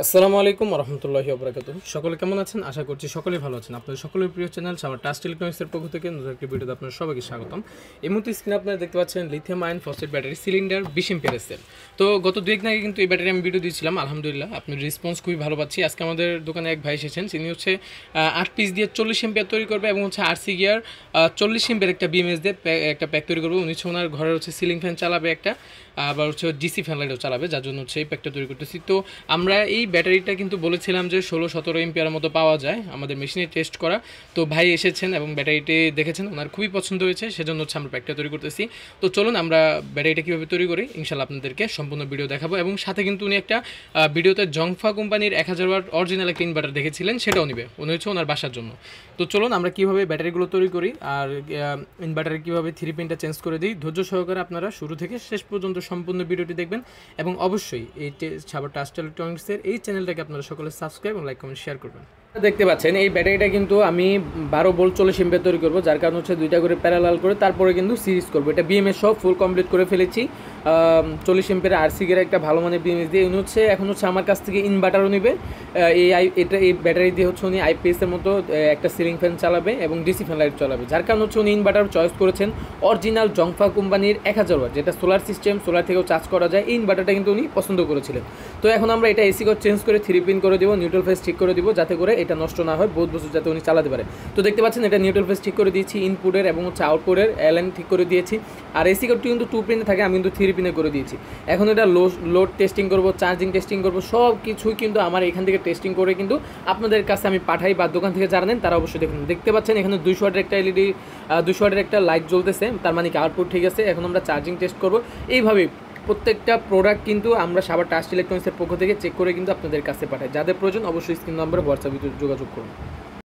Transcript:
আসসালামু আলাইকুম রহমতুল্লাহি ওবরাকাতুহ। সকলে কেমন আছেন? আশা করছি সকলেই ভালো আছেন। আপনাদের সকলের প্রিয় চ্যানেল সাভার টাস্ট ইলেকট্রনিক্সের পক্ষ থেকে নতুন একটি ভিডিওতে আপনাদের সবাইকে স্বাগতম। এই মুহূর্তে স্ক্রিনে আপনারা দেখতে পাচ্ছেন lithium ion phosphate battery cylinder 20 এম্পিয়ারের সেল। তো গত দুই এক আগে কিন্তু এই ব্যাটারি আমি ভিডিও দিয়েছিলাম, আলহামদুলিল্লাহ আপনার রেসপন্স খুবই ভালো পাচ্ছি। আজকে আমাদের দোকানে এক ভাই এসেছেন, তিনি হচ্ছে 8 পিস দিয়ে 40 এম্পিয়ার তৈরি করবে এবং হচ্ছে আরসি গিয়ার 40 এম্পিয়ার একটা বিএমএস দিয়ে একটা প্যাক তৈরি করবে। উনি হচ্ছে ওনার ঘরের হচ্ছে সিলিং ফ্যান চালাবে একটা, আবার হচ্ছে ডিসি ফ্যান লাইটও চালাবে, যার জন্য হচ্ছে এই প্যাকটা তৈরি করতেছি। তো আমরা এই ব্যাটারিটা কিন্তু বলেছিলাম যে 16-17 এম্পিয়ারের মতো পাওয়া যায়, আমাদের মেশিনে টেস্ট করা। তো ভাই এসেছেন এবং ব্যাটারিটি দেখেছেন, ওনার খুবই পছন্দ হয়েছে, সেজন্য হচ্ছে আমরা প্যাকটা তৈরি করতেছি। তো চলুন আমরা ব্যাটারিটা কীভাবে তৈরি করি ইনশাল্লাহ আপনাদেরকে সম্পূর্ণ ভিডিও দেখাবো। এবং সাথে কিন্তু উনি একটা ভিডিওতে জংফা কোম্পানির 1000 ওয়াট অরিজিনাল একটা ইনভার্টার দেখেছিলেন, সেটাও নিবে, উনি হচ্ছে ওনার বাসার জন্য। তো চলুন আমরা কীভাবে ব্যাটারিগুলো তৈরি করি আর ইনভার্টারে কীভাবে 3 পিনটা চেঞ্জ করে দিই, ধৈর্য সহকারে আপনারা শুরু থেকে শেষ পর্যন্ত সম্পূর্ণ ভিডিওটি দেখবেন। এবং অবশ্যই এই সাভার টাস্ট ইলেকট্রনিক্সের এই চ্যানেলটাকে আপনারা সকলে সাবস্ক্রাইব এবং লাইক কমেন্ট শেয়ার করবেন। দেখতে পাচ্ছেন এই ব্যাটারিটা কিন্তু আমি 12 ভোল্ট 40 এম্পিয়ার তৈরি করবো, যার কারণ হচ্ছে দুইটা করে প্যারালাল করে তারপরে কিন্তু সিরিজ করবো। এটা বিএমএস সব ফুল কমপ্লিট করে ফেলেছি। 40 এম্পিয়ার আরসি গের একটা ভালো মানের বিএমএস দিয়ে উনি হচ্ছে এখন হচ্ছে আমার কাছ থেকে ইনভার্টারও নেবে। এই ব্যাটারি দিয়ে হচ্ছে উনি আইপিএসের মতো একটা সিলিং ফ্যান চালাবে এবং ডিসি ফ্যান লাইট চালাবে, যার কারণ হচ্ছে উনি ইনভার্টার চয়েস করেছেন অরিজিনাল জংফা কোম্পানির 1000 ওয়াট, যেটা সোলার সিস্টেম, সোলার থেকেও চার্জ করা যায়। এই ইনভার্টারটা কিন্তু উনি পছন্দ করেছিলেন। তো এখন আমরা এটা এসি কোড চেঞ্জ করে 3 পিন করে দেবো, নিউট্রাল ফেজ ঠিক করে দিব, যাতে করে এটা নষ্ট না হয়, বহুত বছর যাতে উনি চালাতে পারে। তো দেখতে পাচ্ছেন এটা নিউট্রাল ফেজ ঠিক করে দিয়েছি, ইনপুটের এবং হচ্ছে আউটপুটের এলএন ঠিক করে দিয়েছি। আর এসি কোডটি কিন্তু 2 পিনে থাকে, আমি কিন্তু 3 পিনে করে দিয়েছি। এখন এটা লোড টেস্টিং করব, চার্জিং টেস্টিং করব, সব কিছুই কিন্তু আমার এখান থেকে টেস্টিং করে কিন্তু আপনাদের কাছে আমি পাঠাই, বা দোকান থেকে যারা নেন তারা অবশ্যই দেখুন। দেখতে পাচ্ছেন এখানে 200 ওয়াটের একটা এলইডি 200 ওয়াটের একটা লাইট জ্বলতেছে, তার মানে কি আউটপুট ঠিক আছে। এখন আমরা চার্জিং টেস্ট করব। এইভাবে প্রত্যেকটা প্রোডাক্ট কিন্তু আমরা সাভার টাস্ট ইলেকট্রনিক্সের পক্ষ থেকে চেক করে কিন্তু আপনাদের কাছে পাঠাই। যাদের প্রয়োজন অবশ্যই স্ক্রিন নম্বরে হোয়াটসঅ্যাপে যোগাযোগ করুন।